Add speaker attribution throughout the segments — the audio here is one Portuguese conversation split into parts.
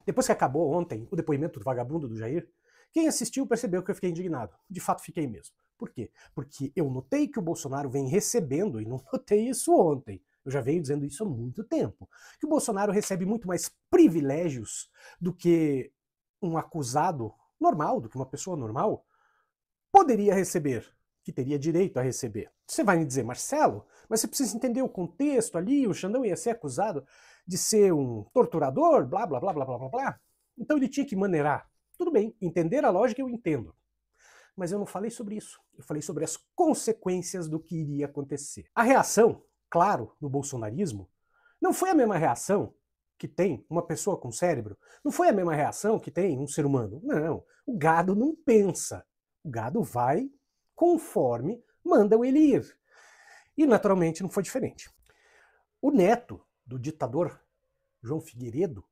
Speaker 1: Depois que acabou ontem o depoimento do vagabundo do Jair, quem assistiu percebeu que eu fiquei indignado. De fato, fiquei mesmo. Por quê? Porque eu notei que o Bolsonaro vem recebendo, e não notei isso ontem, eu já venho dizendo isso há muito tempo, que o Bolsonaro recebe muito mais privilégios do que um acusado normal, do que uma pessoa normal, poderia receber, que teria direito a receber. Você vai me dizer, Marcelo, mas você precisa entender o contexto ali, o Xandão ia ser acusado de ser um torturador, blá, blá, blá, blá, blá, blá, blá. Então ele tinha que maneirar. Tudo bem, entender a lógica eu entendo. Mas eu não falei sobre isso. Eu falei sobre as consequências do que iria acontecer. A reação, claro, no bolsonarismo, não foi a mesma reação que tem uma pessoa com cérebro. Não foi a mesma reação que tem um ser humano. Não, o gado não pensa. O gado vai conforme mandam ele ir. E naturalmente não foi diferente. O neto do ditador João Figueiredo,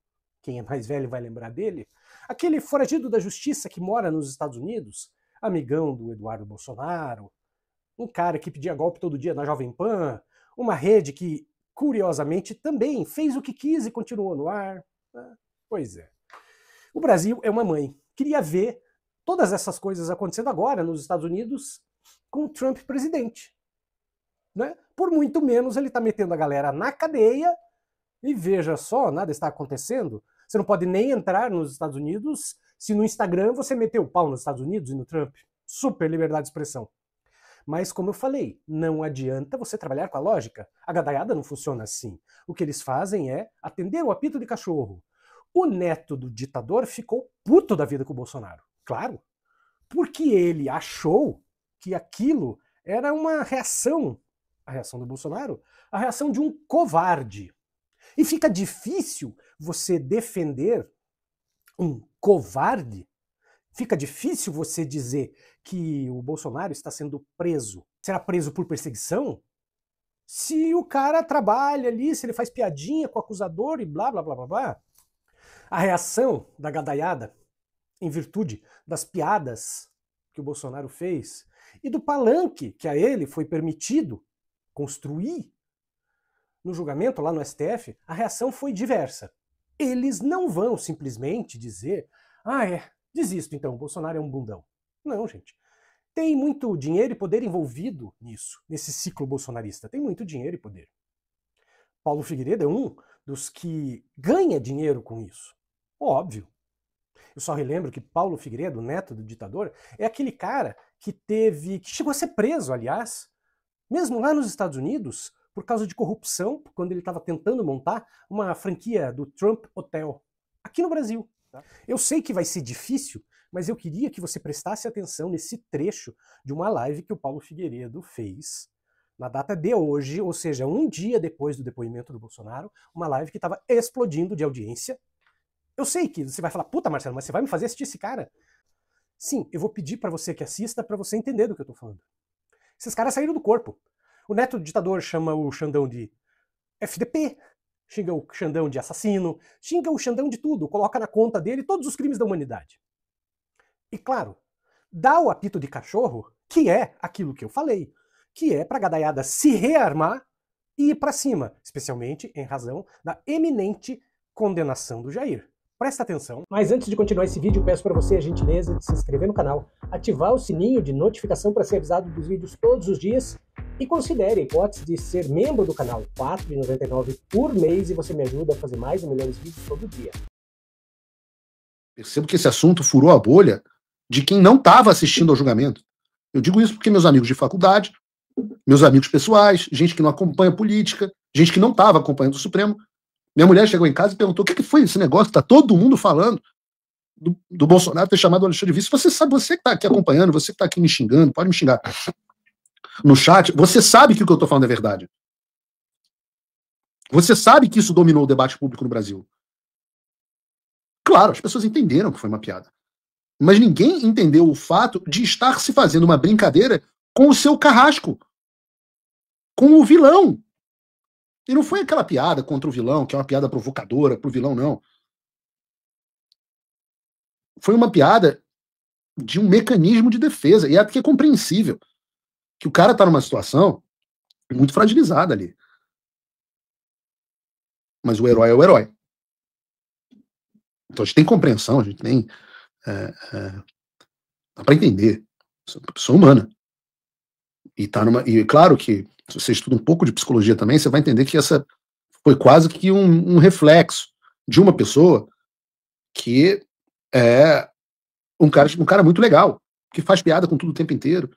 Speaker 1: quem é mais velho vai lembrar dele, aquele foragido da justiça que mora nos Estados Unidos, amigão do Eduardo Bolsonaro, um cara que pedia golpe todo dia na Jovem Pan, uma rede que, curiosamente, também fez o que quis e continuou no ar. Pois é. O Brasil é uma mãe. Queria ver todas essas coisas acontecendo agora nos Estados Unidos com o Trump presidente. Né? Por muito menos ele está metendo a galera na cadeia e veja só, nada está acontecendo. Você não pode nem entrar nos Estados Unidos se no Instagram você meteu o pau nos Estados Unidos e no Trump. Super liberdade de expressão. Mas, como eu falei, não adianta você trabalhar com a lógica. A gadaiada não funciona assim. O que eles fazem é atender o apito de cachorro. O neto do ditador ficou puto da vida com o Bolsonaro. Claro. Porque ele achou que aquilo era uma reação, a reação do Bolsonaro, a reação de um covarde. E fica difícil você defender um covarde. Fica difícil você dizer que o Bolsonaro está sendo preso. Será preso por perseguição? Se o cara trabalha ali, se ele faz piadinha com o acusador e blá, blá, blá, blá, blá. A reação da gadaiada, em virtude das piadas que o Bolsonaro fez e do palanque que a ele foi permitido construir no julgamento lá no STF, a reação foi diversa. Eles não vão simplesmente dizer desisto então, o Bolsonaro é um bundão. Não, gente. Tem muito dinheiro e poder envolvido nisso, nesse ciclo bolsonarista. Tem muito dinheiro e poder. Paulo Figueiredo é um dos que ganha dinheiro com isso. Óbvio. Eu só relembro que Paulo Figueiredo, neto do ditador, é aquele cara que chegou a ser preso, aliás, mesmo lá nos Estados Unidos, por causa de corrupção, quando ele estava tentando montar uma franquia do Trump Hotel, aqui no Brasil. Eu sei que vai ser difícil, mas eu queria que você prestasse atenção nesse trecho de uma live que o Paulo Figueiredo fez na data de hoje, ou seja, um dia depois do depoimento do Bolsonaro, uma live que estava explodindo de audiência. Eu sei que você vai falar, puta Marcelo, mas você vai me fazer assistir esse cara? Sim, eu vou pedir para você que assista para você entender do que eu tô falando. Esses caras saíram do corpo. O neto do ditador chama o Xandão de FDP, xinga o Xandão de assassino, xinga o Xandão de tudo, coloca na conta dele todos os crimes da humanidade. E claro, dá o apito de cachorro, que é aquilo que eu falei, que é pra gadaiada se rearmar e ir pra cima, especialmente em razão da eminente condenação do Jair. Presta atenção. Mas antes de continuar esse vídeo, peço para você a gentileza de se inscrever no canal, ativar o sininho de notificação para ser avisado dos vídeos todos os dias e considere a hipótese de ser membro do canal, R$ 4,99 por mês, e você me ajuda a fazer mais e melhores vídeos todo dia.
Speaker 2: Percebo que esse assunto furou a bolha de quem não estava assistindo ao julgamento. Eu digo isso porque meus amigos de faculdade, meus amigos pessoais, gente que não acompanha política, gente que não estava acompanhando o Supremo. Minha mulher chegou em casa e perguntou: o que foi esse negócio? Está todo mundo falando do Bolsonaro ter chamado o Alexandre de vice. Você sabe, você que está aqui acompanhando, você que está aqui me xingando, pode me xingar no chat, você sabe que o que eu estou falando é verdade. Você sabe que isso dominou o debate público no Brasil. Claro, as pessoas entenderam que foi uma piada. Mas ninguém entendeu o fato de estar se fazendo uma brincadeira com o seu carrasco. Com o vilão. E não foi aquela piada contra o vilão, que é uma piada provocadora pro vilão, não. Foi uma piada de um mecanismo de defesa. E é que é compreensível que o cara tá numa situação muito fragilizada ali. Mas o herói é o herói. Então a gente tem compreensão, a gente tem. Dá para entender. Sou uma pessoa humana. E claro que, se você estuda um pouco de psicologia também, você vai entender que essa foi quase que um reflexo de uma pessoa que é um cara muito legal, que faz piada com tudo o tempo inteiro,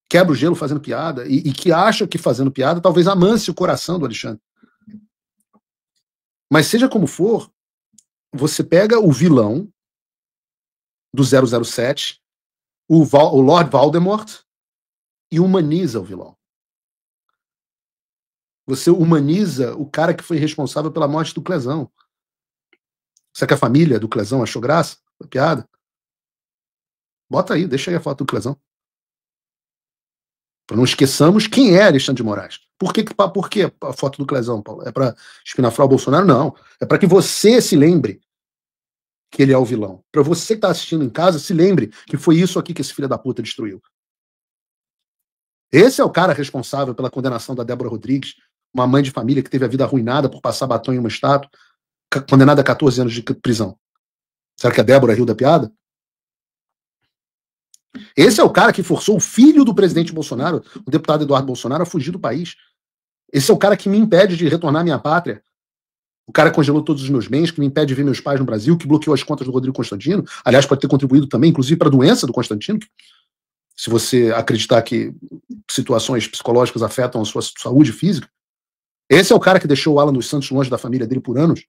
Speaker 2: quebra o gelo fazendo piada, e que acha que fazendo piada talvez amance o coração do Alexandre. Mas seja como for, você pega o vilão do 007, o Lord Voldemort, e humaniza o vilão. Você humaniza o cara que foi responsável pela morte do Clesão. Será que a família do Clesão achou graça? A piada? Bota aí, deixa aí a foto do Clesão. Para não esqueçamos quem é Alexandre de Moraes. Por que a foto do Clesão, Paulo? É para espinafrar o Bolsonaro? Não. É para que você se lembre que ele é o vilão. Para você que está assistindo em casa, se lembre que foi isso aqui que esse filho da puta destruiu. Esse é o cara responsável pela condenação da Débora Rodrigues, uma mãe de família que teve a vida arruinada por passar batom em uma estátua, condenada a 14 anos de prisão. Será que a Débora riu da piada? Esse é o cara que forçou o filho do presidente Bolsonaro, o deputado Eduardo Bolsonaro, a fugir do país. Esse é o cara que me impede de retornar à minha pátria. O cara que congelou todos os meus bens, que me impede de ver meus pais no Brasil, que bloqueou as contas do Rodrigo Constantino. Aliás, pode ter contribuído também, inclusive, para a doença do Constantino. Se você acreditar que situações psicológicas afetam a sua saúde física. Esse é o cara que deixou o Alan dos Santos longe da família dele por anos,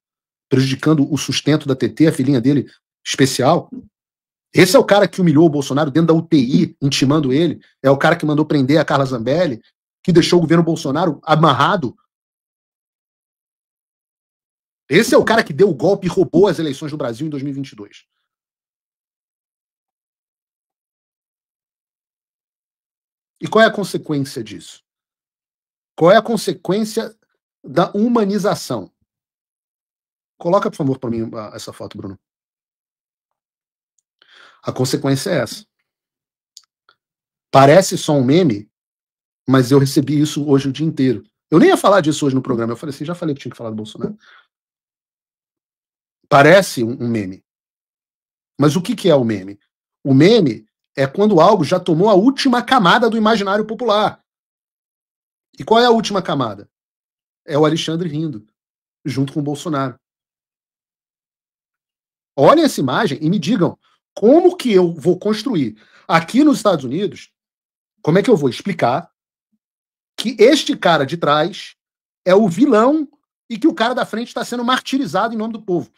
Speaker 2: prejudicando o sustento da TT, a filhinha dele especial. Esse é o cara que humilhou o Bolsonaro dentro da UTI, intimando ele. É o cara que mandou prender a Carla Zambelli, que deixou o governo Bolsonaro amarrado. Esse é o cara que deu o golpe e roubou as eleições no Brasil em 2022. E qual é a consequência disso? Qual é a consequência da humanização? Coloca, por favor, para mim essa foto, Bruno. A consequência é essa. Parece só um meme, mas eu recebi isso hoje o dia inteiro. Eu nem ia falar disso hoje no programa. Eu falei assim, já falei que tinha que falar do Bolsonaro. Parece um meme. Mas o que é o meme? O meme é quando algo já tomou a última camada do imaginário popular. E qual é a última camada? É o Alexandre rindo, junto com o Bolsonaro. Olhem essa imagem e me digam como que eu vou construir aqui nos Estados Unidos, como é que eu vou explicar que este cara de trás é o vilão e que o cara da frente está sendo martirizado em nome do povo.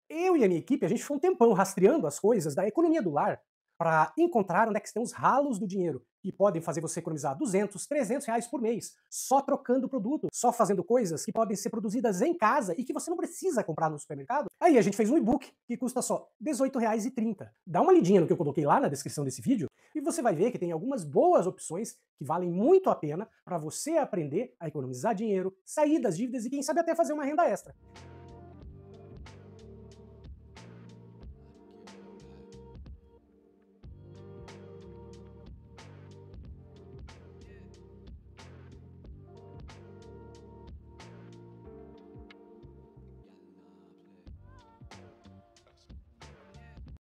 Speaker 1: Eu e a minha equipe, a gente foi um tempão rastreando as coisas da economia do lar para encontrar onde é que estão os ralos do dinheiro que podem fazer você economizar 200, 300 reais por mês, só trocando produto, só fazendo coisas que podem ser produzidas em casa e que você não precisa comprar no supermercado. Aí a gente fez um e-book que custa só R$18,30. Dá uma lidinha no que eu coloquei lá na descrição desse vídeo e você vai ver que tem algumas boas opções que valem muito a pena para você aprender a economizar dinheiro, sair das dívidas e quem sabe até fazer uma renda extra.